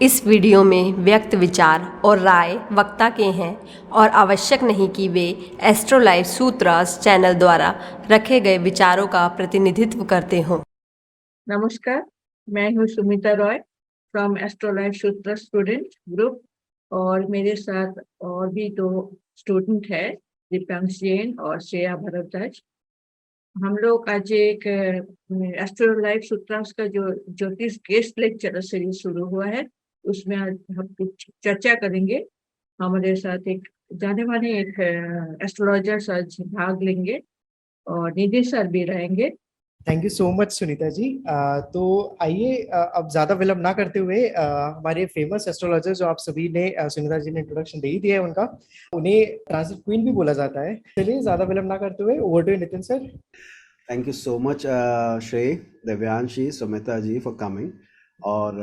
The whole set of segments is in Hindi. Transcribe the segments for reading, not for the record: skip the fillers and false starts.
इस वीडियो में व्यक्त विचार और राय वक्ता के हैं और आवश्यक नहीं कि वे एस्ट्रोलाइफ सूत्रास चैनल द्वारा रखे गए विचारों का प्रतिनिधित्व करते हों। नमस्कार, मैं हूँ सुमिता रॉय फ्रॉम एस्ट्रोलाइफ सूत्र स्टूडेंट ग्रुप और मेरे साथ और भी दो स्टूडेंट है, दीपांश जैन और श्रेया भारद्वाज। हम लोग आज एक एस्ट्रोलाइफ सूत्रास का जो ज्योतिष गेस्ट लेक्चर सीरीज शुरू हुआ है, उसमें आज हम कुछ चर्चा करेंगे। हमारे साथ एक जाने माने एक एस्ट्रोलॉजर आज भाग लेंगे और निधि सर भी रहेंगे। Thank you so much Sunita ji. तो आइए अब ज्यादा विलंब ना करते हुए हमारे फेमस एस्ट्रोलॉजर जो आप सभी ने सुनीता जी ने इंट्रोडक्शन दे ही दिया है उनका, उन्हें ट्रांजिट क्वीन भी बोला जाता है। चलिए ज्यादा विलंब ना करते हुए over to Nitin sir. Thank you so much Shreya, Divyanshi, Sumita ji for coming. और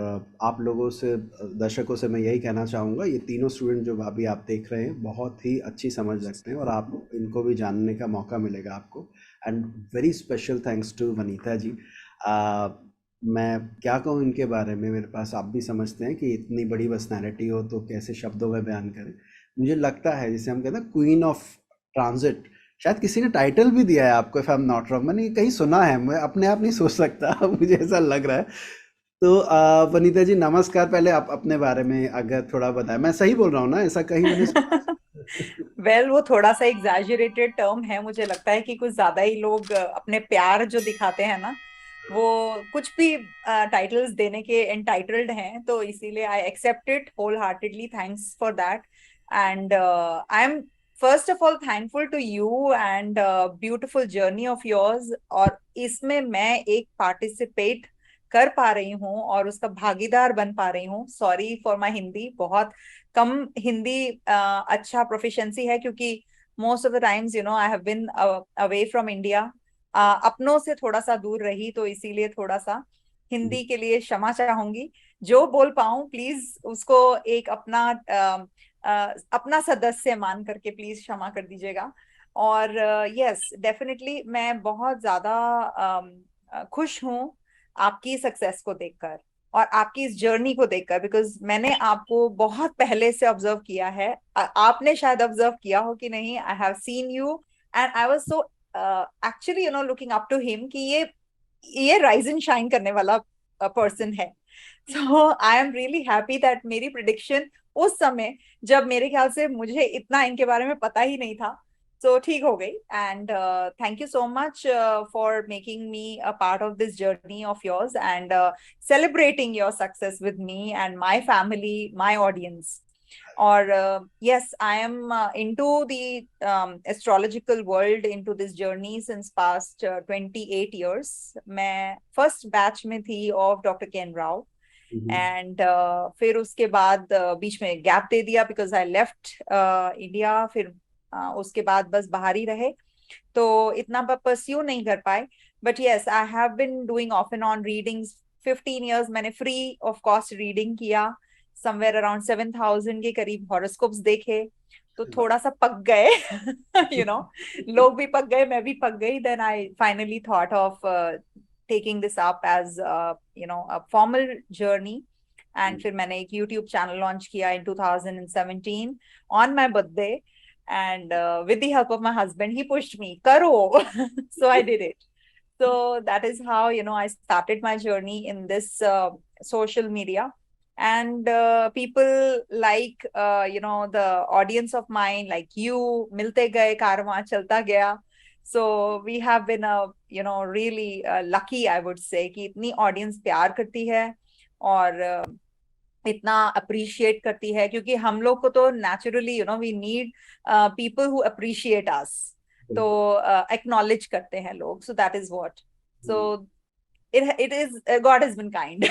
आप लोगों से, दर्शकों से मैं यही कहना चाहूँगा, ये तीनों स्टूडेंट जो अभी आप देख रहे हैं बहुत ही अच्छी समझ रखते हैं और आप इनको भी जानने का मौका मिलेगा आपको। And very special thanks to Vanita ji. मैं क्या कहूँ इनके बारे में, मेरे पास आप भी समझते हैं कि इतनी बड़ी पर्सनैलिटी हो तो कैसे शब्दों में बयान करें। मुझे लगता है जिसे हम कहते हैं क्वीन ऑफ ट्रांजिट, शायद किसी ने टाइटल भी दिया है आपको, if I am not wrong. मैंने कहीं सुना है, मैं अपने आप नहीं सोच सकता मुझे ऐसा लग रहा है। तो वनीता जी नमस्कार। पहले आप अपने बारे में अगर थोड़ा बताएं। मैं सही बोल रहा हूँ ना, ऐसा कहीं मैंने वेल वो थोड़ा सा एग्जैजरेटेड टर्म है। मुझे लगता है कि कुछ ज्यादा ही लोग अपने प्यार जो दिखाते हैं ना, वो कुछ भी टाइटल्स देने के एंटाइटल्ड हैं, तो इसीलिए I accept it whole heartedly. Thanks for that. And I am first of all thankful to you and beautiful journey of yours. और इसमें मैं एक पार्टिसिपेट कर पा रही हूँ और उसका भागीदार बन पा रही हूँ। सॉरी फॉर माय हिंदी, बहुत कम हिंदी अच्छा प्रोफिशिएंसी है, क्योंकि most of the times I have been away from India, अपनों से थोड़ा सा दूर रही, तो इसीलिए थोड़ा सा हिंदी के लिए क्षमा चाहूंगी। जो बोल पाऊं प्लीज उसको एक अपना सदस्य मान करके प्लीज क्षमा कर दीजिएगा। और यस डेफिनेटली मैं बहुत ज्यादा खुश हूँ आपकी सक्सेस को देखकर और आपकी इस जर्नी को देखकर, बिकॉज मैंने आपको बहुत पहले से ऑब्जर्व किया है। आपने शायद ऑब्जर्व किया हो कि नहीं, I have seen you and I was so actually looking up to him कि ये राइज एंड शाइन करने वाला पर्सन है। So I am really happy that मेरी प्रिडिक्शन उस समय, जब मेरे ख्याल से मुझे इतना इनके बारे में पता ही नहीं था, तो ठीक हो गई। And thank you so much for making me a part of this journey of yours and celebrating your success with me and my family, my audience. Or yes, I am into the astrological world, into this journey since past 28 years. मैं first batch में थी of Dr. Ken Rao, and फिर उसके बाद बीच में गैप दे दिया because I left India। फिर उसके बाद बस बाहर ही रहे, तो इतना परस्यू नहीं कर पाए। But yes, I have been doing of and on readings 15 years। मैंने फ्री ऑफ कॉस्ट रीडिंग किया, समवेयर अराउंड 7,000 के करीब हॉरोस्कोप्स देखे, तो थोड़ा सा पक गए लोग भी पक गए, मैं भी पक गई। Then I finally thought of taking this up as a formal journey. And फिर मैंने एक यूट्यूब चैनल लॉन्च किया in 2017 on my birthday, and with the help of my husband, he pushed me karo so I did it. So that is how I started my journey in this social media. And people like the audience of mine, like you, milte gaye, karma chalta gaya. So we have been really lucky, I would say, कि इतनी audience प्यार करती है और इतना अप्रिशिएट करती है, क्योंकि हम लोग को तो naturally we need people who appreciate us, तो एक्नॉलेज करते हैं लोग। So that is what, so it is God has been kind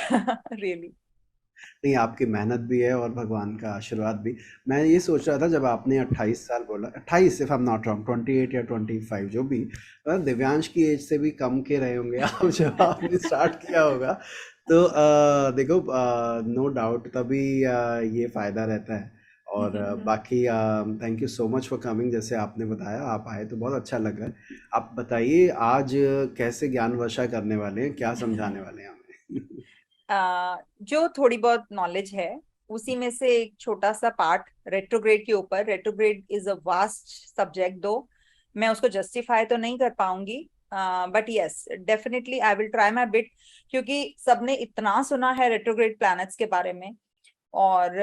really. नहीं, आपकी मेहनत भी है और भगवान का आशीर्वाद भी। मैं ये सोच रहा था जब आपने 28 साल बोला, 28 if I am not wrong, 28 या 25 जो भी, दिव्यांश की एज से भी कम के रहे होंगे आप जब आपने स्टार्ट किया होगा। तो देखो, नो डाउट तभी ये फ़ायदा रहता है। और बाकी thank you so much for coming. जैसे आपने बताया, आप आए तो बहुत अच्छा लग रहा है। आप बताइए आज कैसे ज्ञान वर्षा करने वाले हैं, क्या समझाने वाले हैं हमें? जो थोड़ी बहुत नॉलेज है उसी में से एक छोटा सा पार्ट रेट्रोग्रेड के ऊपर। Retrograde is a vast subject, दो मैं उसको जस्टिफाई तो नहीं कर पाऊंगी, but yes definitely I will try my bit, क्योंकि सबने इतना सुना है रेट्रोग्रेड प्लैनेट्स के बारे में और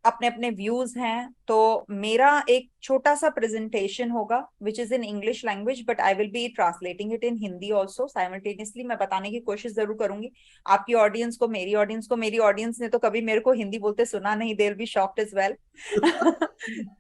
अपने अपने व्यूज हैं। तो मेरा एक छोटा सा प्रेजेंटेशन होगा which is in English language, but I will B translating it in Hindi also simultaneously. मैं बताने की कोशिश जरूर करूंगी आपकी ऑडियंस को, मेरी ऑडियंस को। मेरी ऑडियंस ने तो कभी मेरे को हिंदी बोलते सुना नहीं, they will be shocked as well.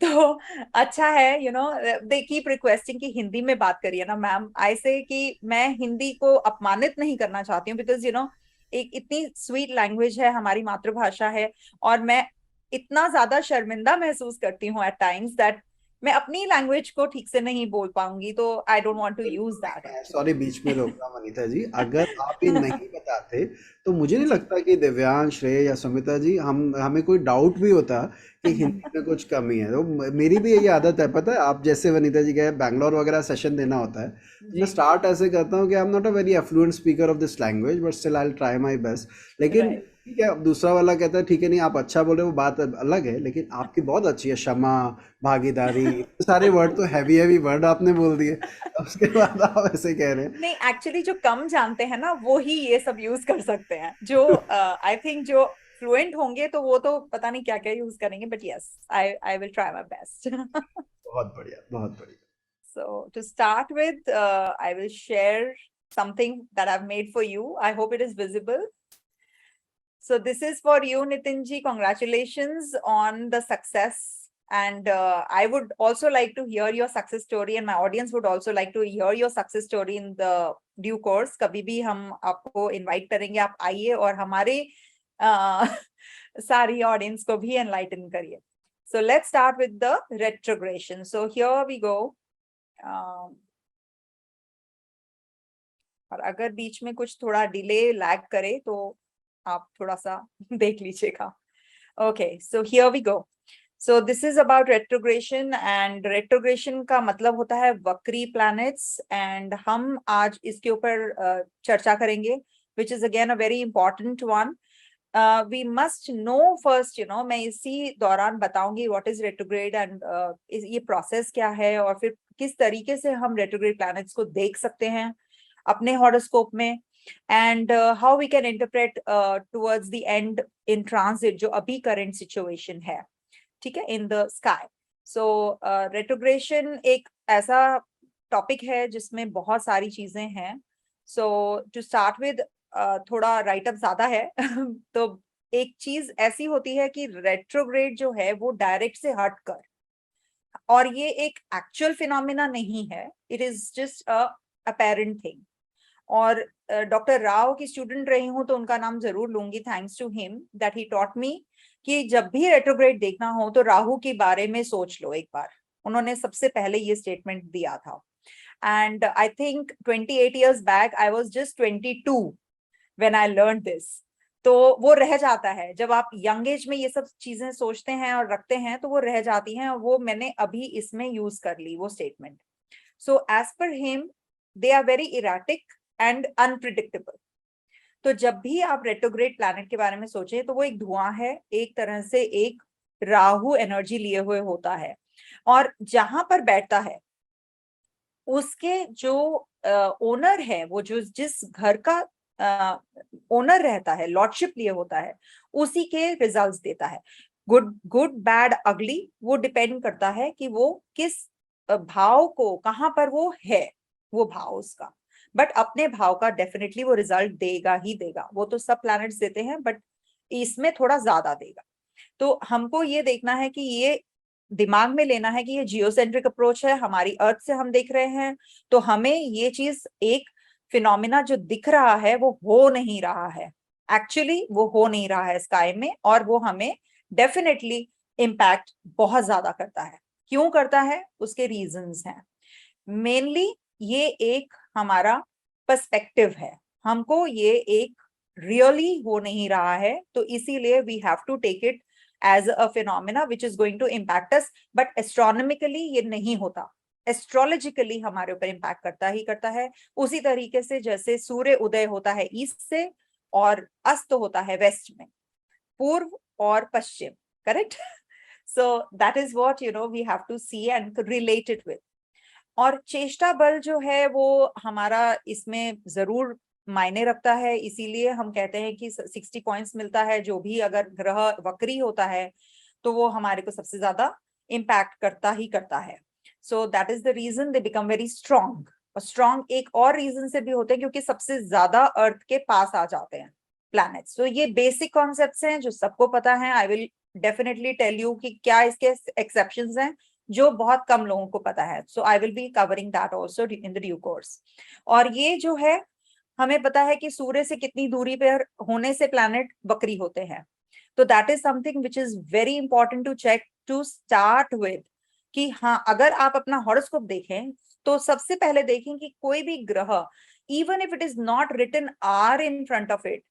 तो अच्छा है, you know, they keep requesting कि हिंदी में बात करिए ना मैम। आई से कि मैं हिंदी को अपमानित नहीं करना चाहती हूँ, बिकॉज यू नो एक इतनी स्वीट लैंग्वेज है, हमारी मातृभाषा है, और मैं इतना ज्यादा शर्मिंदा महसूस करती हूँ एट टाइम्स दैट मैं अपनी लैंग्वेज को ठीक से नहीं बोल पाऊंगी, तो I don't want to use that sorry, बीच में रोक रहा हूं वनीता जी। अगर आप ये नहीं बताते तो मुझे नहीं जी। लगता कि दिव्यांश, श्रेय या सुमिता जी हमें कोई डाउट भी होता कि हिंदी में कुछ कमी है। तो मेरी भी यही आदत है, पता है, आप जैसे वनीता जी कहे बैंगलोर वगैरह सेशन देना होता है, तो मैं जी। स्टार्ट ऐसे करता हूँ कि I am not a very affluent speaker of this language but still I will try my best. लेकिन राइट। ठीक है, अब दूसरा वाला कहता है ठीक है नहीं आप अच्छा बोले, वो बात अलग है, लेकिन आपकी बहुत अच्छी है। क्षमा, भागीदारी, इतने सारे वर्ड, तो हैवी हैवी वर्ड आपने बोल दिए, उसके बाद आप ऐसे कह रहे नहीं, एक्चुअली जो कम जानते हैं ना वो ही ये सब यूज कर सकते हैं, जो आई थिंक जो फ्लुएंट होंगे तो वो तो पता नहीं क्या क्या यूज करेंगे, but yes I will try my best. बहुत बढ़िया, बहुत बढ़िया। So to start with, I will share something that I've made for you. I hope it is visible. So this is for you, Nitin ji. Congratulations on the success. And I would also like to hear your success story, and my audience would also like to hear your success story in the due course. कभी भी हम आपको invite करेंगे, आप आइए और हमारे सारी audience को भी enlighten करिए. So let's start with the retrogression. So here we go. और अगर बीच में कुछ थोड़ा डिले लैग करे तो आप थोड़ा सा देख लीजिएगा। Okay, so here we go. So this is about retrogression, and retrogression का मतलब होता है वक्री प्लैनेट्स, एंड हम आज इसके ऊपर चर्चा करेंगे, which is again a very important one. We must know first, you know, मैं इसी दौरान बताऊंगी व्हाट इज रेट्रोग्रेड एंड ये प्रोसेस क्या है, और फिर किस तरीके से हम रेट्रोग्रेड प्लैनेट्स को देख सकते हैं अपने हॉरोस्कोप में, and how we can interpret towards the end in transit, जो अभी करंट सिचुएशन है, ठीक है, in the sky. So retrogression एक ऐसा टॉपिक है जिसमें बहुत सारी चीजें हैं। सो टू स्टार्ट विद, थोड़ा राइटअप ज्यादा है तो एक चीज ऐसी होती है कि रेट्रोग्रेड जो है वो डायरेक्ट से हटकर, और ये एक एक्चुअल फिनोमिना नहीं है, it is just a apparent thing. और डॉक्टर राव की स्टूडेंट रही हूं तो उनका नाम जरूर लूंगी, thanks to him that he taught me कि जब भी रेट्रोग्रेड देखना हो तो राहु के बारे में सोच लो एक बार। उन्होंने सबसे पहले ये स्टेटमेंट दिया था, and I think 28 years back I was just 22 when I learn this. तो वो रह जाता है, जब आप यंग एज में ये सब चीजें सोचते हैं और रखते हैं तो वो रह जाती हैं, और वो मैंने अभी इसमें यूज कर ली वो statement. So as per him they are very erratic and unpredictable. तो जब भी आप रेट्रोग्रेड प्लैनेट के बारे में सोचें तो वो एक धुआं है, एक तरह से एक राहु एनर्जी लिए हुए होता है, और जहां पर बैठता है उसके जो ओनर है, वो जो जिस घर का ओनर रहता है, लॉर्डशिप लिए होता है, उसी के रिजल्ट्स देता है। गुड गुड बैड अगली, वो डिपेंड करता है कि वो किस भाव को, कहां पर वो है, वो भाव उसका, बट अपने भाव का डेफिनेटली वो रिजल्ट देगा ही देगा। वो तो सब प्लैनेट्स देते हैं बट इसमें थोड़ा ज्यादा देगा। तो हमको ये देखना है कि ये दिमाग में लेना है कि ये जियोसेंट्रिक अप्रोच है, हमारी अर्थ से हम देख रहे हैं, तो हमें ये चीज, एक फिनोमिना जो दिख रहा है वो हो नहीं रहा है, एक्चुअली वो हो नहीं रहा है स्काई में, और वो हमें डेफिनेटली इम्पैक्ट बहुत ज्यादा करता है। क्यों करता है, उसके रीजंस हैं। मेनली ये एक हमारा पर्सपेक्टिव है, हमको ये एक रियली हो नहीं रहा है, तो इसीलिए we have to take it as a phenomena which is going to impact us. But astronomically ये नहीं होता, एस्ट्रोलॉजिकली हमारे ऊपर इम्पैक्ट करता ही करता है। उसी तरीके से जैसे सूर्य उदय होता है ईस्ट से, और अस्त होता है वेस्ट में, पूर्व और पश्चिम, correct? So that is what we have to see and relate it with. और चेष्टा बल जो है वो हमारा इसमें जरूर मायने रखता है, इसीलिए हम कहते हैं कि 60 पॉइंट्स मिलता है। जो भी अगर ग्रह वक्री होता है तो वो हमारे को सबसे ज्यादा इम्पैक्ट करता है। So that is the reason they become very strong. और स्ट्रॉन्ग एक और रीजन से भी होते हैं क्योंकि सबसे ज्यादा अर्थ के पास आ जाते हैं प्लैनेट्स। तो ये बेसिक कॉन्सेप्ट्स हैं जो सबको पता है। I will definitely tell you कि क्या इसके एक्सेप्शंस हैं जो बहुत कम लोगों को पता है। So I will be covering that also in the due course. और ये जो है हमें पता है कि सूर्य से कितनी दूरी पर होने से प्लैनेट वक्री होते हैं। तो that is something which is very important to check to start with, कि हाँ अगर आप अपना हॉरोस्कोप देखें तो सबसे पहले देखें कि कोई भी ग्रह, even if it is not written or in front of it,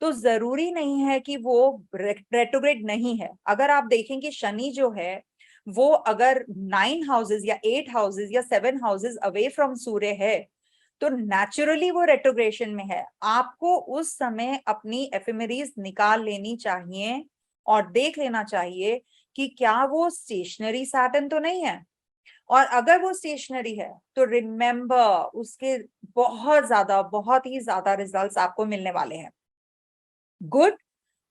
तो जरूरी नहीं है कि वो रेट्रोग्रेड नहीं है। अगर आप देखें कि शनि जो है वो अगर 9 हाउसेस या 8 हाउसेस या 7 हाउसेस अवे फ्रॉम सूर्य है तो नेचुरली वो रेट्रोग्रेशन में है। आपको उस समय अपनी एफिमेरीज निकाल लेनी चाहिए और देख लेना चाहिए कि क्या वो स्टेशनरी सैटर्न तो नहीं है। और अगर वो स्टेशनरी है तो रिमेंबर उसके बहुत ही ज्यादा रिजल्ट्स आपको मिलने वाले हैं। गुड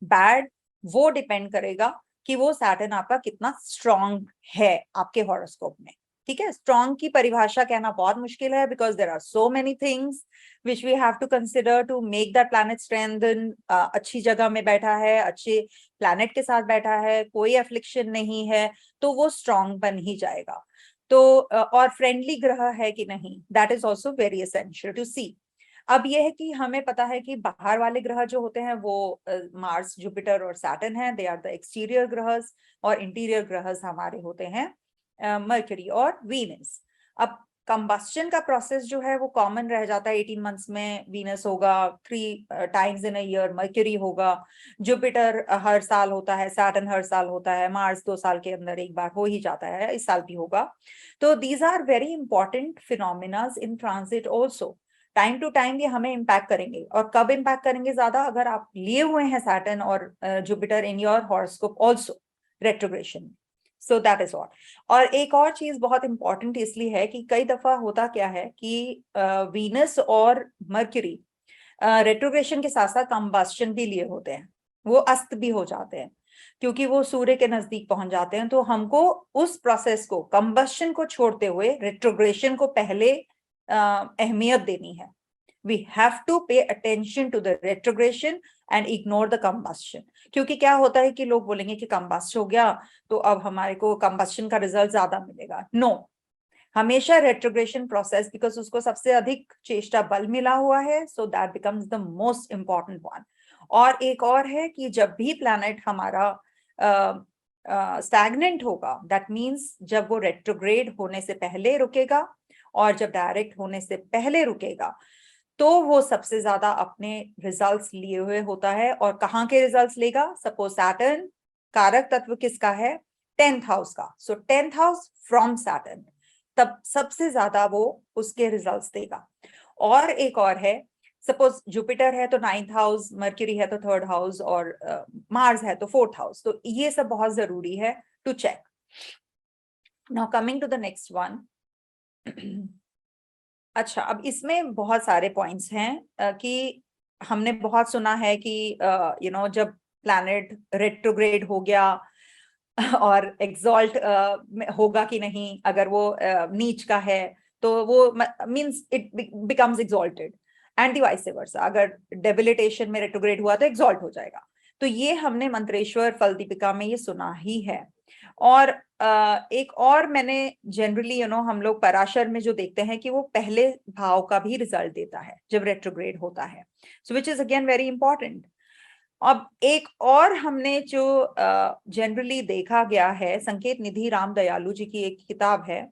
बैड वो डिपेंड करेगा कि वो सैटर्न आपका कितना स्ट्रॉन्ग है आपके हॉरोस्कोप में। ठीक है, स्ट्रॉन्ग की परिभाषा कहना बहुत मुश्किल है because there are so many things which we have to consider to make that planet strengthen. अच्छी जगह में बैठा है, अच्छे प्लैनेट के साथ बैठा है, कोई एफ्लिक्शन नहीं है, तो वो स्ट्रॉन्ग बन ही जाएगा। तो और फ्रेंडली ग्रह है कि नहीं, that is also very essential to see. अब यह है कि हमें पता है कि बाहर वाले ग्रह जो होते हैं वो मार्स, जुपिटर और सैटर्न है, दे आर द एक्सटीरियर ग्रहस, और इंटीरियर ग्रहस हमारे होते हैं मर्क्यूरी और वीनस। अब कंबस्शन का प्रोसेस जो है वो कॉमन रह जाता है। 18 मंथ्स में वीनस होगा, 3 times in a year mercury होगा, जुपिटर हर साल होता है, सैटर्न हर साल होता है, मार्स 2 साल के अंदर एक बार हो ही जाता है, इस साल भी होगा। तो these are very important phenomenas in transit also. Time to time ये हमें इम्पैक्ट करेंगे। और कब इम्पैक्ट करेंगे ज्यादा, अगर आप लिए हुए हैं सैटर्न और Jupiter in your horoscope also retrogression. So that is all. और एक और चीज बहुत इंपॉर्टेंट इसलिए है कि कई दफा होता क्या है कि वीनस और मर्क्यूरी रेट्रोग्रेशन के साथ साथ कंबस्शन भी लिए होते हैं, वो अस्त भी हो जाते हैं क्योंकि वो सूर्य के नजदीक पहुंच जाते हैं। तो हमको उस प्रोसेस को, कंबस्शन को छोड़ते हुए रेट्रोग्रेशन को पहले अहमियत देनी है। We have to pay attention to the retrogression and ignore the combustion। क्योंकि क्या होता है कि लोग बोलेंगे कि कंबस्ट हो गया तो अब हमारे को कंबस्शन का रिजल्ट ज्यादा मिलेगा। नो, हमेशा रेट्रोग्रेशन प्रोसेस, बिकॉज उसको सबसे अधिक चेष्टा बल मिला हुआ है, so that becomes the most important one. और एक और है कि जब भी प्लैनेट हमारा स्टैग्नेंट होगा, दैट मीन्स जब वो रेट्रोग्रेड होने से पहले रुकेगा और जब डायरेक्ट होने से पहले रुकेगा, तो वो सबसे ज्यादा अपने रिजल्ट्स लिए हुए होता है। और कहाँ के रिजल्ट्स लेगा? सपोज सैटर्न कारक तत्व किसका है? 10th हाउस का। सो 10th हाउस फ्रॉम सैटर्न, तब सबसे ज्यादा वो उसके रिजल्ट्स देगा। और एक और है, सपोज जुपिटर है तो 9th हाउस, मर्क्यूरी है तो 3rd हाउस, और मार्स है तो 4th हाउस। तो ये सब बहुत जरूरी है to check. Now coming to the next one. अच्छा, अब इसमें बहुत सारे पॉइंट्स हैं कि हमने बहुत सुना है कि जब प्लैनेट रेट्रोग्रेड हो गया और एक्सॉल्ट होगा कि नहीं, अगर वो नीच का है तो वो means it becomes exalted, and the vice versa. अगर डेबिलिटेशन में रेट्रोग्रेड हुआ तो एक्सॉल्ट हो जाएगा। तो ये हमने मंत्रेश्वर फल दीपिका में ये सुना ही है। और एक और मैंने जनरली हम लोग पराशर में जो देखते हैं कि वो पहले भाव का भी रिजल्ट देता है जब रेट्रोग्रेड होता है, so which is again very important. अब एक और हमने जो जनरली देखा गया है, संकेत निधि राम दयालु जी की एक किताब है,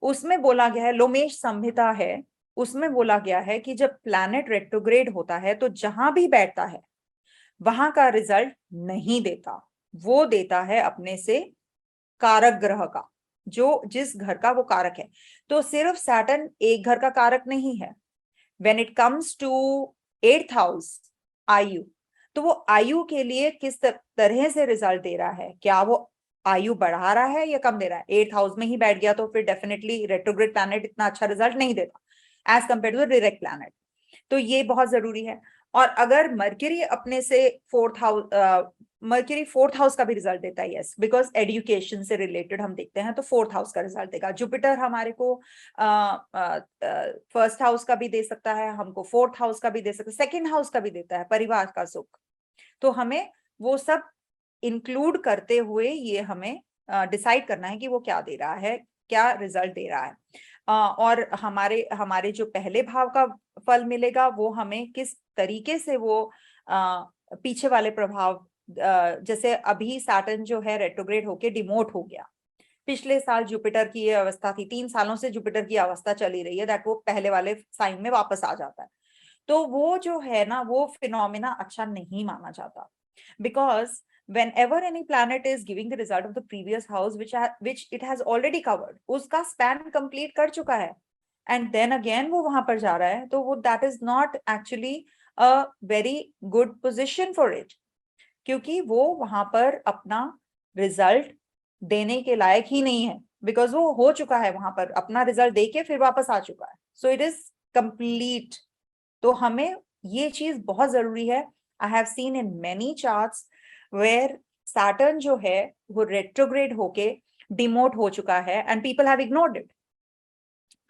उसमें बोला गया है, लोमेश संहिता है, उसमें बोला गया है कि जब प्लैनेट रेट्रोग्रेड होता है तो जहां भी बैठता है वहां का रिजल्ट नहीं देता, वो देता है अपने से कारक ग्रह का, जो जिस घर का वो कारक है। तो सिर्फ सैटर्न एक घर का कारक नहीं है। When it comes to 8th house, आयु। तो वो आयु के लिए किस तरह से रिजल्ट दे रहा है, क्या वो आयु बढ़ा रहा है या कम दे रहा है। 8th हाउस में ही बैठ गया तो फिर डेफिनेटली रेट्रोग्रेड प्लैनेट इतना अच्छा रिजल्ट नहीं देता as compare to direct planet. तो ये बहुत जरूरी है। और अगर मर्क्यूरी अपने से 4th house, mercury 4th house का भी रिजल्ट देता है, यस, बिकॉज एजुकेशन से रिलेटेड हम देखते हैं तो 4th हाउस का रिजल्ट देगा। जुपिटर हमारे को 1st हाउस का भी दे सकता है, हमको 4th हाउस का भी दे सकता है, 2nd हाउस का भी देता है, परिवार का सुख। तो हमें वो सब इंक्लूड करते हुए ये हमें डिसाइड करना है कि वो क्या दे रहा है, क्या रिजल्ट दे रहा है। और हमारे हमारे जो पहले भाव का फल मिलेगा वो हमें किस तरीके से वो पीछे वाले प्रभाव, जैसे अभी सैटर्न जो है रेट्रोग्रेड होके डिमोट हो गया। पिछले साल जुपिटर की ये अवस्था थी, 3 सालों से जुपिटर की अवस्था चली रही है, दैट वो पहले वाले साइन में वापस आ जाता है। तो वो जो है ना, वो फिनोमिना अच्छा नहीं माना जाता, because whenever any planet is giving the result of the previous house which it has already covered, उसका span complete कर चुका है, and then again वो वहां पर जा रहा है, तो वो that is not actually a very good position for it, क्योंकि वो वहां पर अपना रिजल्ट देने के लायक ही नहीं है, बिकॉज वो हो चुका है वहां पर, अपना रिजल्ट देके फिर वापस आ चुका है। So it is complete. तो हमें ये चीज बहुत जरूरी है। I have seen in many charts where Saturn जो है वो रेट्रोग्रेड होके डिमोट हो चुका है and people have ignored it,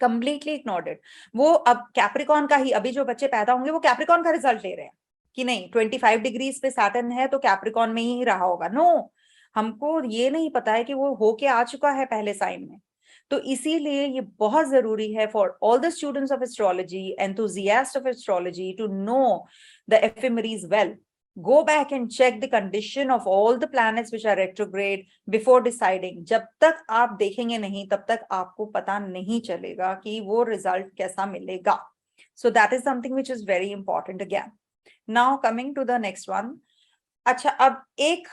completely ignored it. वो अब कैप्रिकॉन का ही, अभी जो बच्चे पैदा होंगे वो कैप्रिकॉन का रिजल्ट ले रहे हैं कि नहीं 25 डिग्रीज पे सैटर्न है तो कैप्रिकॉन में ही रहा होगा। नो, हमको ये नहीं पता है कि वो होके आ चुका है पहले साइन में। तो इसीलिए ये बहुत जरूरी है for all the students of astrology, enthusiast of astrology, to know the ephemeris well. Go back and check the condition of all the planets which are retrograde before deciding. जब तक आप देखेंगे नहीं तब तक आपको पता नहीं चलेगा कि वो रिजल्ट कैसा मिलेगा. So that is something which is very important again. Now coming to the next one. अच्छा, अब एक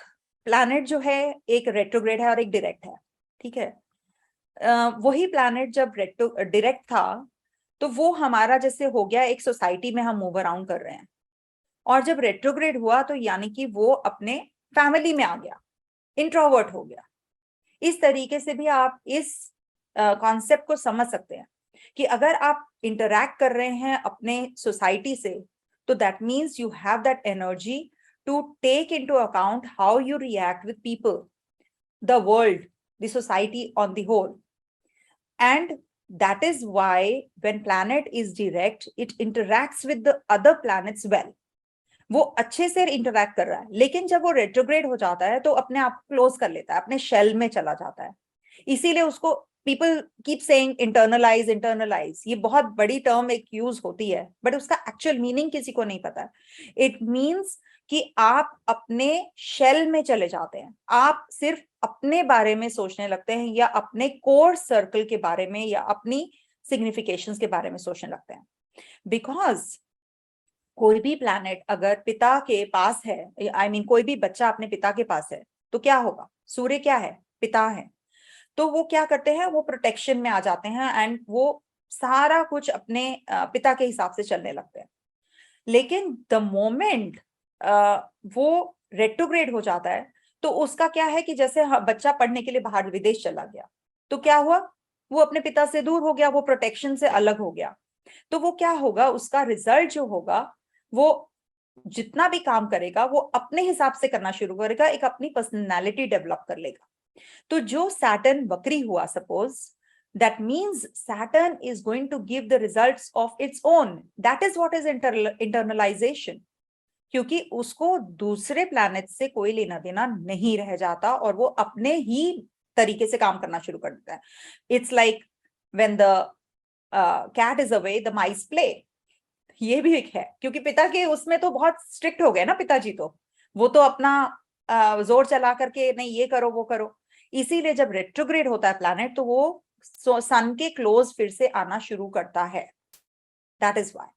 प्लैनेट जो है एक रेट्रोग्रेड है और एक डायरेक्ट है, ठीक है। वही प्लैनेट जब डायरेक्ट था तो वो हमारा जैसे हो गया एक सोसाइटी में हम मूव अराउंड कर रहे हैं, और जब रेट्रोग्रेड हुआ तो यानी कि वो अपने फैमिली में आ गया, इंट्रोवर्ट हो गया। इस तरीके से भी आप इस कॉन्सेप्ट को समझ सकते हैं कि अगर आप इंटरैक्ट कर रहे हैं अपने सोसाइटी से तो that means you have that energy to take into account how you react with people, the world, the society on the whole. And that is why when planet is direct it interacts with the other planets well. वो अच्छे से इंटरैक्ट कर रहा है, लेकिन जब वो रेट्रोग्रेड हो जाता है तो अपने आप को क्लोज कर लेता है, अपने शेल में चला जाता है. इसीलिए उसको people keep saying internalise internalise. ये बहुत बड़ी टर्म एक यूज होती है बट उसका एक्चुअल मीनिंग किसी को नहीं पता है. इट मीन्स कि आप अपने शेल में चले जाते हैं, आप सिर्फ अपने बारे में सोचने लगते हैं या अपने कोर सर्कल के बारे में या अपनी सिग्निफिकेशंस के बारे में सोचने लगते हैं. बिकॉज कोई भी प्लैनेट अगर पिता के पास है, आई मीन कोई भी बच्चा अपने पिता के पास है तो क्या होगा, सूर्य क्या है, पिता है, तो वो क्या करते हैं, वो प्रोटेक्शन में आ जाते हैं एंड वो सारा कुछ अपने पिता के हिसाब से चलने लगते हैं. लेकिन द मोमेंट वो रेट्रोग्रेड हो जाता है तो उसका क्या है कि जैसे बच्चा पढ़ने के लिए बाहर विदेश चला गया तो क्या हुआ, वो अपने पिता से दूर हो गया, वो प्रोटेक्शन से अलग हो गया. तो वो क्या होगा, उसका रिजल्ट जो होगा वो जितना भी काम करेगा वो अपने हिसाब से करना शुरू करेगा, एक अपनी पर्सनालिटी डेवलप कर लेगा. तो जो सैटर्न वक्री हुआ suppose, that means Saturn is going to give the results of its own. That is what is internalization. क्योंकि उसको दूसरे प्लैनेट से कोई लेना देना नहीं रह जाता और वो अपने ही तरीके से काम करना शुरू कर देता है. It's like when the cat is away the mice play. ये भी एक है, क्योंकि पिता के उसमें तो बहुत स्ट्रिक्ट हो गए ना पिताजी, तो वो तो अपना जोर चला करके नहीं ये करो वो करो. इसीलिए जब रेट्रोग्रेड होता है प्लैनेट तो वो सन के क्लोज फिर से आना शुरू करता है. That is why.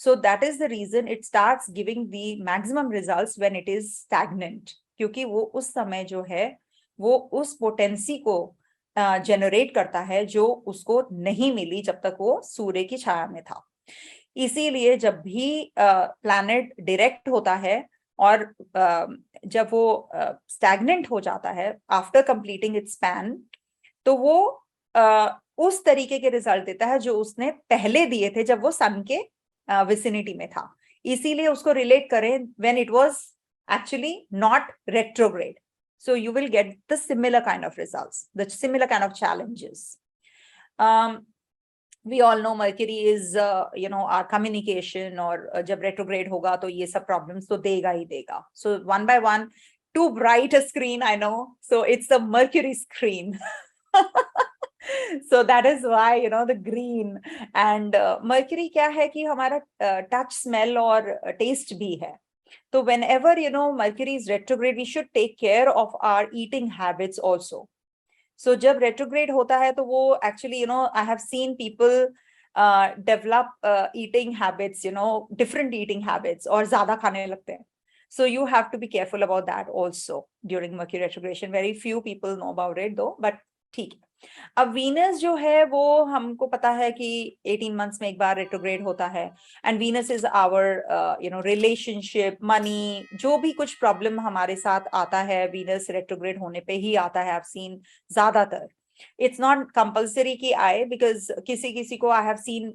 So that is the reason it starts giving the maximum results when it is stagnant. क्योंकि वो उस समय जो है वो उस पोटेंसी को जनरेट करता है जो उसको नहीं मिली जब तक वो सूर्य की छाया में था. इसीलिए जब भी प्लैनेट डायरेक्ट होता है और जब वो स्टैग्नेंट हो जाता है आफ्टर कंप्लीटिंग इट्स स्पैन, तो वो उस तरीके के रिजल्ट देता है जो उसने पहले दिए थे जब वो सन के विसिनिटी में था। इसीलिए उसको रिलेट करें when it was actually not retrograde, so you will get the similar kind of results, the similar kind of challenges. We all know Mercury is our communication, और जब retrograde होगा तो ये सब problems तो देगा ही देगा. So one by one, too bright a screen, I know, so it's the Mercury screen. So that is why the green. And Mercury क्या है कि हमारा touch, smell और taste भी है. So whenever Mercury is retrograde, we should take care of our eating habits also. So जब retrograde होता है तो वो actually I have seen people develop eating habits, different eating habits, और ज़्यादा खाने लगते हैं. So you have to be careful about that also during Mercury retrogradation. Very few people know about it though, but ठीक है. अब वीनस जो है वो हमको पता है कि 18 months में एक बार रेट्रोग्रेड होता है, and Venus is our relationship, money, जो भी कुछ प्रॉब्लम हमारे साथ आता है वीनस रेट्रोग्रेड होने पे ही आता है. आई हैव सीन ज्यादातर, इट्स नॉट कंपल्सरी कि आए, बिकॉज किसी को आई have scene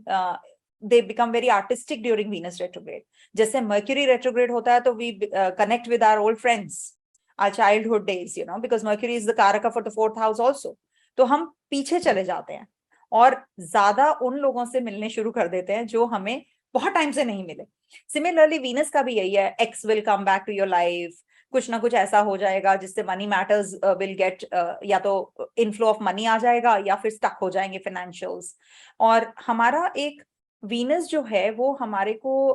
they become very artistic during Venus retrograde. जैसे Mercury retrograde होता है तो we connect with our old friends, our childhood days, because Mercury is the Karaka for the 4th house also. तो हम पीछे चले जाते हैं और ज्यादा उन लोगों से मिलने शुरू कर देते हैं जो हमें बहुत टाइम से नहीं मिले. सिमिलरली वीनस का भी यही है, ex will come back to your life, कुछ ना कुछ ऐसा हो जाएगा जिससे मनी मैटर्स विल गेट, या तो इनफ्लो ऑफ मनी आ जाएगा या फिर स्टक हो जाएंगे फाइनेंशियल्स. और हमारा एक वीनस जो है वो हमारे को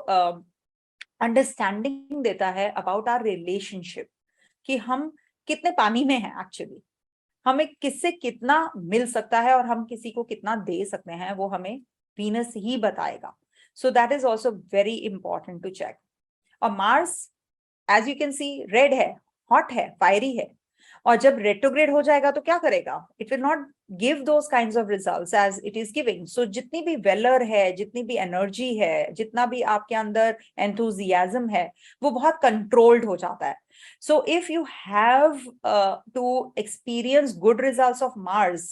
अंडरस्टैंडिंग देता है अबाउट आवर रिलेशनशिप, कि हम कितने पानी में हैं एक्चुअली, हमें किससे कितना मिल सकता है और हम किसी को कितना दे सकते हैं, वो हमें वीनस ही बताएगा. So that is also very important to check. और Mars as you can see red है, हॉट है, फायरी है, और जब रेट्रोग्रेड हो जाएगा तो क्या करेगा, it will not give those kinds of results as it is giving. So जितनी भी वेलर है, जितनी भी एनर्जी है, जितना भी आपके अंदर एंथुजियाज्म है, वो बहुत कंट्रोल्ड हो जाता है. So if you have to experience good results of Mars,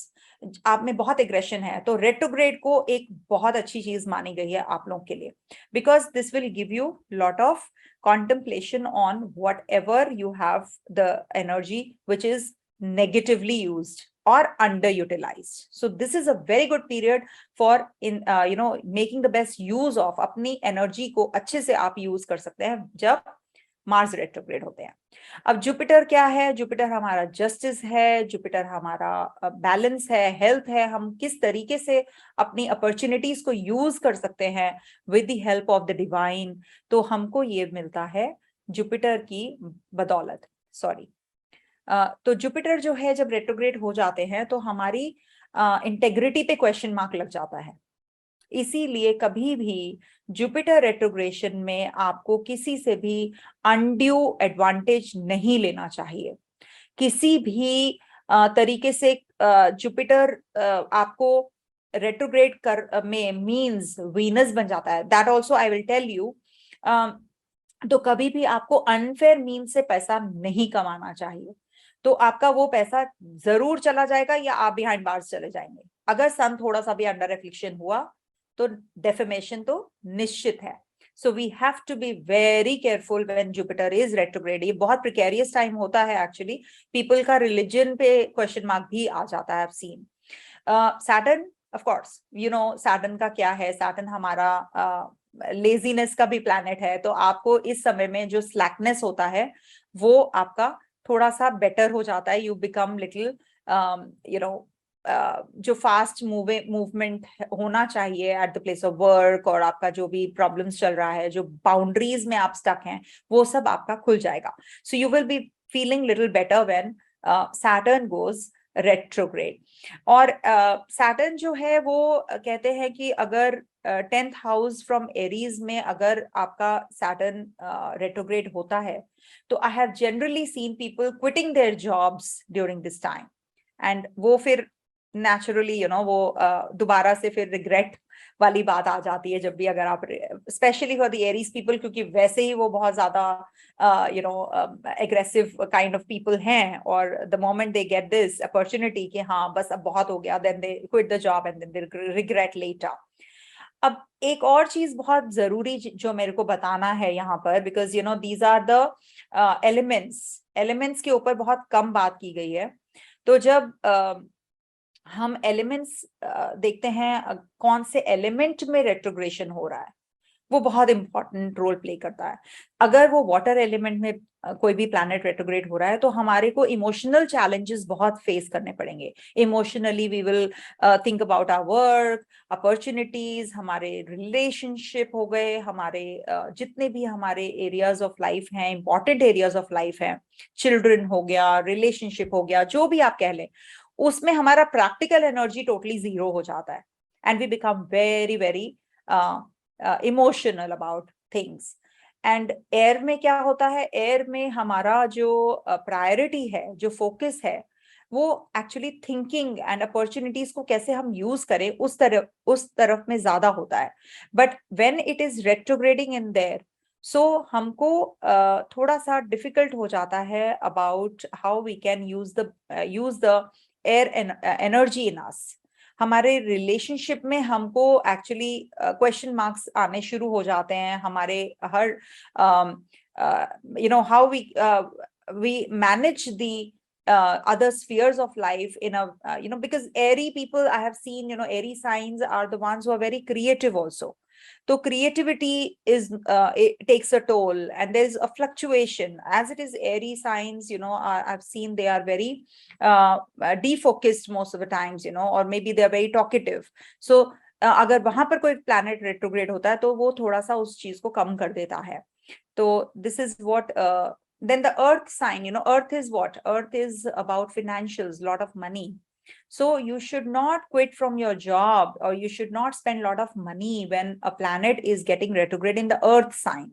आप में बहुत एग्रेशन है, तो रेट्रोग्रेड को एक बहुत अच्छी चीज मानी गई है आप लोगों के लिए, because this will give you lot of contemplation on whatever you have the energy which is negatively used or underutilized. So this is a very good period for making the best use of अपनी एनर्जी को अच्छे से आप यूज कर सकते हैं जब मार्स रेट्रोग्रेड होते हैं. अब जुपिटर क्या है, जुपिटर हमारा जस्टिस है, जुपिटर हमारा बैलेंस है, हेल्थ है, हम किस तरीके से अपनी अपॉर्चुनिटीज को यूज कर सकते हैं with the help of the divine, तो हमको ये मिलता है जुपिटर की बदौलत. सॉरी, तो जुपिटर जो है जब रेट्रोग्रेड हो जाते हैं तो हमारी इंटेग्रिटी पे क्वेश्चन मार्क लग जाता है. इसीलिए कभी भी जुपिटर रेट्रोग्रेशन में आपको किसी से भी अनड्यू एडवांटेज नहीं लेना चाहिए. किसी भी तरीके से जुपिटर आपको रेट्रोग्रेड कर में मींस वीनस बन जाता है. That also I will tell you. तो कभी भी आपको अनफेयर मींस से पैसा नहीं कमाना चाहिए. तो आपका वो पैसा जरूर चला जाएगा या आप बिहाइंड बार्स चले जाएंगे. अगर सन थोड़ा सा भी अंडर एफ्लिक्शन हुआ तो डेफेमेशन तो निश्चित है. So we have to be very careful when Jupiter is retrograde. ये बहुत प्रिकेरियस टाइम होता है एक्चुअली. पीपल का रिलीजन पे क्वेश्चन मार्क भी आ जाता है. I have seen Saturn, of course Saturn का क्या है, सैटर्न हमारा लेजीनेस का भी प्लैनेट है. तो आपको इस समय में जो स्लैकनेस होता है वो आपका थोड़ा सा बेटर हो जाता है. यू बिकम लिटिल जो फास्ट मूवमेंट होना चाहिए at the place of work, और आपका जो भी प्रॉब्लम्स चल रहा है, जो बाउंड्रीज में आप स्टक हैं, वो सब आपका खुल जाएगा. So you will be feeling little better when Saturn goes retrograde. और सैटर्न जो है वो कहते हैं कि अगर 10th हाउस फ्रॉम एरीज में अगर आपका सैटर्न रेट्रोग्रेड होता है तो I have generally seen people quitting their jobs during this time, and वो फिर नेचुरली वो दोबारा से फिर रिग्रेट वाली बात आ जाती है जब भी अगर आप, specially for the Aries people, क्योंकि वैसे ही वो बहुत ज्यादा एग्रेसिव काइंड ऑफ पीपल हैं, और the moment they get this opportunity कि हाँ बस अब बहुत हो गया, then they quit the job and then they regret later. अब एक और चीज बहुत जरूरी जो मेरे को बताना है यहाँ पर, because these are the elements के ऊपर बहुत कम बात की गई है। तो जब हम एलिमेंट्स देखते हैं, कौन से एलिमेंट में रेट्रोग्रेशन हो रहा है, वो बहुत इंपॉर्टेंट रोल प्ले करता है। अगर वो वाटर एलिमेंट में कोई भी प्लैनेट रेट्रोग्रेड हो रहा है, तो हमारे को इमोशनल चैलेंजेस बहुत फेस करने पड़ेंगे। Emotionally we will think about our work, opportunities, हमारे रिलेशनशिप हो गए, हमारे जितने भी हमारे एरियाज ऑफ लाइफ हैं, इंपॉर्टेंट एरियाज ऑफ लाइफ हैं, चिल्ड्रन हो गया, रिलेशनशिप हो गया, जो भी आप कह लें, उसमें हमारा प्रैक्टिकल एनर्जी टोटली जीरो हो जाता है, and we become very very emotional about things. And air में क्या होता है, एयर में हमारा जो प्रायोरिटी है, जो फोकस है, वो एक्चुअली थिंकिंग एंड अपॉर्चुनिटीज को कैसे हम यूज करें उस तरफ में ज्यादा होता है। But when it is retrograding in there, so हमको थोड़ा सा डिफिकल्ट हो जाता है about how we can use the air energy in us. हमारे रिलेशनशिप में हमको एक्चुअली क्वेश्चन मार्क्स आने शुरू हो जाते हैं, हमारे हर how we manage the other spheres of life in a because airy people I have seen, airy signs are the ones who are very creative also. So creativity is it takes a toll, and there's a fluctuation as it is airy signs. I've seen they are very defocused most of the times, or maybe they are very talkative. So अगर वहां पर कोई planet retrograde होता है, तो वो थोड़ा सा उस चीज को कम कर देता है। तो this is what then the earth sign, earth is what? Earth is about financials, lot of money. So you should not quit from your job, or you should not spend lot of money when a planet is getting retrograde in the earth sign.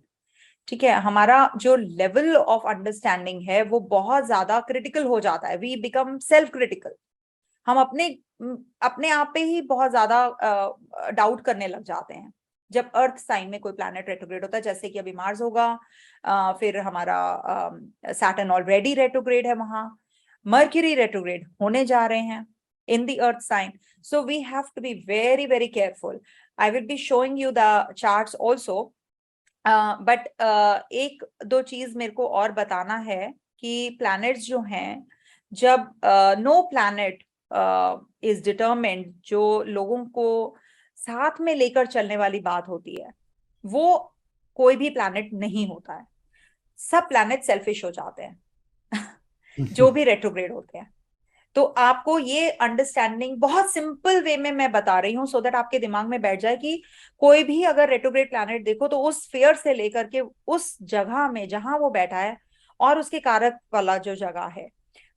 ठीक है, हमारा जो लेवल ऑफ अंडरस्टैंडिंग है वो बहुत ज्यादा क्रिटिकल हो जाता है। वी बिकम सेल्फ क्रिटिकल, हम अपने आप पे ही बहुत ज्यादा डाउट करने लग जाते हैं जब अर्थ साइन में कोई प्लैनेट रेट्रोग्रेड होता है। जैसे कि अभी मार्स होगा, फिर हमारा सैटर्न ऑलरेडी रेट्रोग्रेड है, वहां मर्क्यूरी रेट्रोग्रेड होने जा रहे हैं in the earth sign. So we have to be very very careful. I will be showing you the charts also, but एक दो चीज मेरे को और बताना है कि प्लैनेट्स जो हैं, जब नो प्लैनेट इज डिटरमिन्ड, जो लोगों को साथ में लेकर चलने वाली बात होती है, वो कोई भी प्लैनेट नहीं होता है। सब प्लैनेट सेल्फिश हो जाते हैं जो भी रेट्रोग्रेड होते हैं। तो आपको ये अंडरस्टैंडिंग बहुत सिंपल वे में मैं बता रही हूँ, सो दैट आपके दिमाग में बैठ जाए कि कोई भी अगर रेट्रोग्रेड प्लैनेट देखो, तो उस स्फीयर से लेकर के उस जगह में जहां वो बैठा है, और उसके कारक वाला जो जगह है,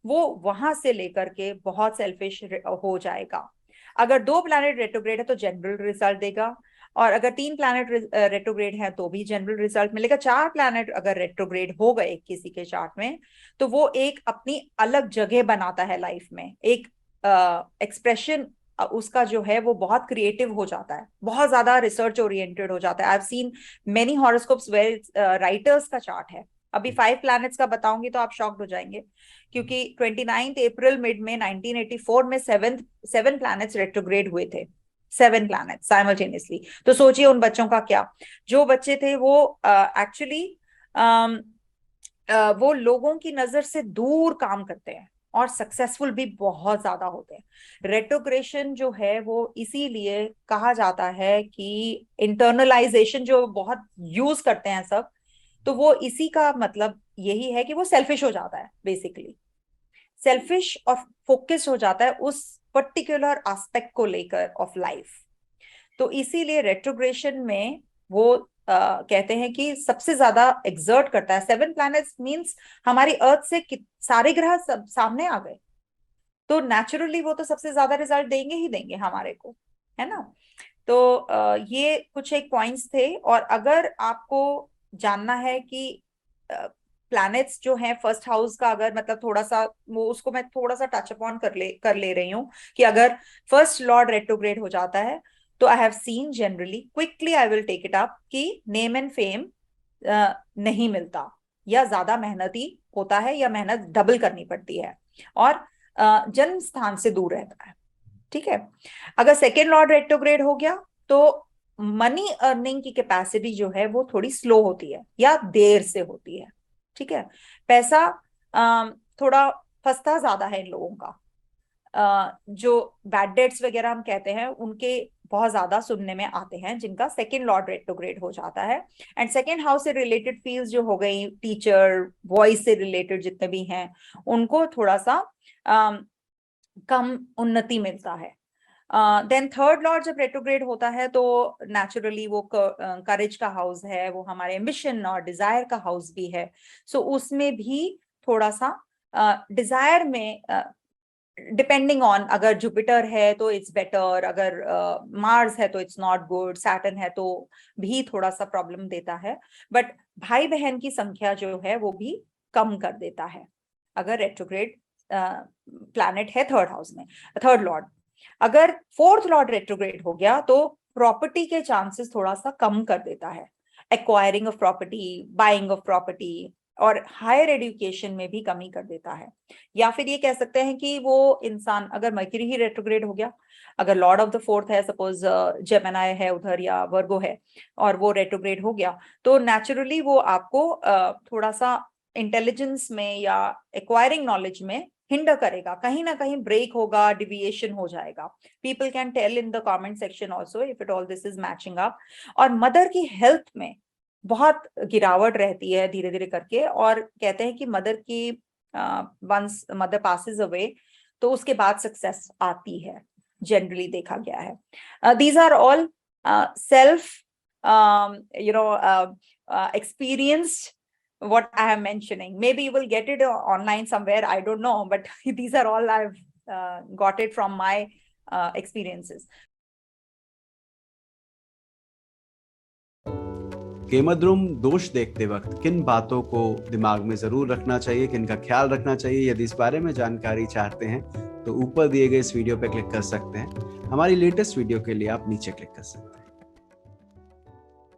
वो वहां से लेकर के बहुत सेल्फिश हो जाएगा। अगर 2 प्लैनेट रेट्रोग्रेड है तो जनरल रिजल्ट देगा, और अगर 3 प्लैनेट रेट्रोग्रेड है तो भी जनरल रिजल्ट मिलेगा। 4 प्लैनेट अगर रेट्रोग्रेड हो गए किसी के चार्ट में, तो वो एक अपनी अलग जगह बनाता है लाइफ में, एक एक्सप्रेशन उसका जो है वो बहुत क्रिएटिव हो जाता है, बहुत ज्यादा रिसर्च ओरिएंटेड हो जाता है। I have seen many horoscopes where writers का चार्ट है। अभी 5 प्लैनेट्स का बताऊंगी तो आप शॉक्ड हो जाएंगे, क्योंकि 29 अप्रैल मिड में 1984 में 7 प्लैनेट्स रेट्रोग्रेड हुए थे, 7 प्लैनेट्स साइमल्टेनियसली। तो सोचिए उन बच्चों का क्या, जो बच्चे थे वो एक्चुअली वो लोगों की नजर से दूर काम करते हैं और सक्सेसफुल भी बहुत ज्यादा होते हैं। रेट्रोग्रेशन जो है वो इसीलिए कहा जाता है कि इंटरनलाइजेशन जो बहुत यूज करते हैं सब, तो वो इसी का मतलब यही है कि वो सेल्फिश हो जाता है, बेसिकली सेल्फिश और फोकस हो जाता है उस पर्टिकुलर एस्पेक्ट को लेकर ऑफ लाइफ। तो इसीलिए रेट्रोग्रेशन में वो कहते हैं कि सबसे ज्यादा एक्सर्ट करता है। 7 प्लैनेट्स मींस हमारी अर्थ से सारे ग्रह सब सामने आ गए, तो नेचुरली वो तो सबसे ज्यादा रिजल्ट देंगे ही देंगे हमारे को, है ना। तो ये कुछ एक पॉइंट्स थे। और अगर आपको जानना है कि प्लैनेट्स जो हैं फर्स्ट हाउस का, अगर मतलब थोड़ा सा वो, उसको मैं थोड़ा सा टच अपॉन कर ले रही हूँ कि अगर फर्स्ट लॉर्ड रेट्रोग्रेड हो जाता है तो I have seen generally quickly I will take it up कि नेम एंड फेम नहीं मिलता, या ज्यादा मेहनती होता है, या मेहनत डबल करनी पड़ती है, और जन्म स्थान से दूर रहता है। ठीक है। अगर सेकेंड लॉर्ड रेट्रोग्रेड हो गया तो मनी अर्निंग की कैपेसिटी जो है वो थोड़ी स्लो होती है या देर से होती है। ठीक है। पैसा थोड़ा फंसता ज्यादा है इन लोगों का। जो बैड डेट्स वगैरह हम कहते हैं उनके बहुत ज्यादा सुनने में आते हैं जिनका सेकेंड लॉर्ड रेट्रोग्रेड हो जाता है। एंड सेकेंड हाउस से रिलेटेड फील्ड्स जो हो गई, टीचर, वॉइस से रिलेटेड जितने भी हैं, उनको थोड़ा सा कम उन्नति मिलता है। देन थर्ड लॉर्ड जब रेट्रोग्रेड होता है तो नेचुरली वो करेज का हाउस है, वो हमारे एम्बिशन और डिजायर का हाउस भी है। सो उसमें भी थोड़ा सा डिजायर में डिपेंडिंग ऑन, अगर जुपिटर है तो इट्स बेटर, अगर मार्स है तो इट्स नॉट गुड, सैटर्न है तो भी थोड़ा सा प्रॉब्लम देता है। बट भाई बहन की संख्या जो है वो भी कम कर देता है अगर रेट्रोग्रेड प्लैनेट है थर्ड हाउस में, थर्ड लॉर्ड। अगर फोर्थ लॉर्ड रेट्रोग्रेड हो गया तो प्रॉपर्टी के चांसेस थोड़ा सा कम कर देता है, acquiring of property, buying of property, और हायर एजुकेशन में भी कमी कर देता है। या फिर ये कह सकते हैं कि वो इंसान, अगर मर्क्यूरी ही रेट्रोग्रेड हो गया, अगर लॉर्ड ऑफ द फोर्थ है, सपोज जेमिनी है उधर या वर्गो है, और वो रेट्रोग्रेड हो गया, तो नेचुरली वो आपको थोड़ा सा इंटेलिजेंस में या एक्वायरिंग नॉलेज में हिंडर करेगा, कहीं ना कहीं ब्रेक होगा, डिविएशन हो जाएगा। People can tell in the comment section also if it all this is matching up. और मदर की हेल्थ में बहुत गिरावट रहती है धीरे धीरे करके, और कहते हैं कि मदर की वंस मदर पासेस अवे तो उसके बाद सक्सेस आती है, जनरली देखा गया है। These are all self experienced what I am mentioning. Maybe you will get it online somewhere, I don't know, but these are all I've got it from my experiences. Kemdrum दोष देखते वक्त किन बातों को दिमाग में जरूर रखना चाहिए, किन का ख्याल रखना चाहिए, यदि इस बारे में जानकारी चाहते हैं तो ऊपर दिए गए इस वीडियो पे क्लिक कर सकते हैं। हमारी लेटेस्ट वीडियो के लिए आप नीचे क्लिक कर सकते हैं।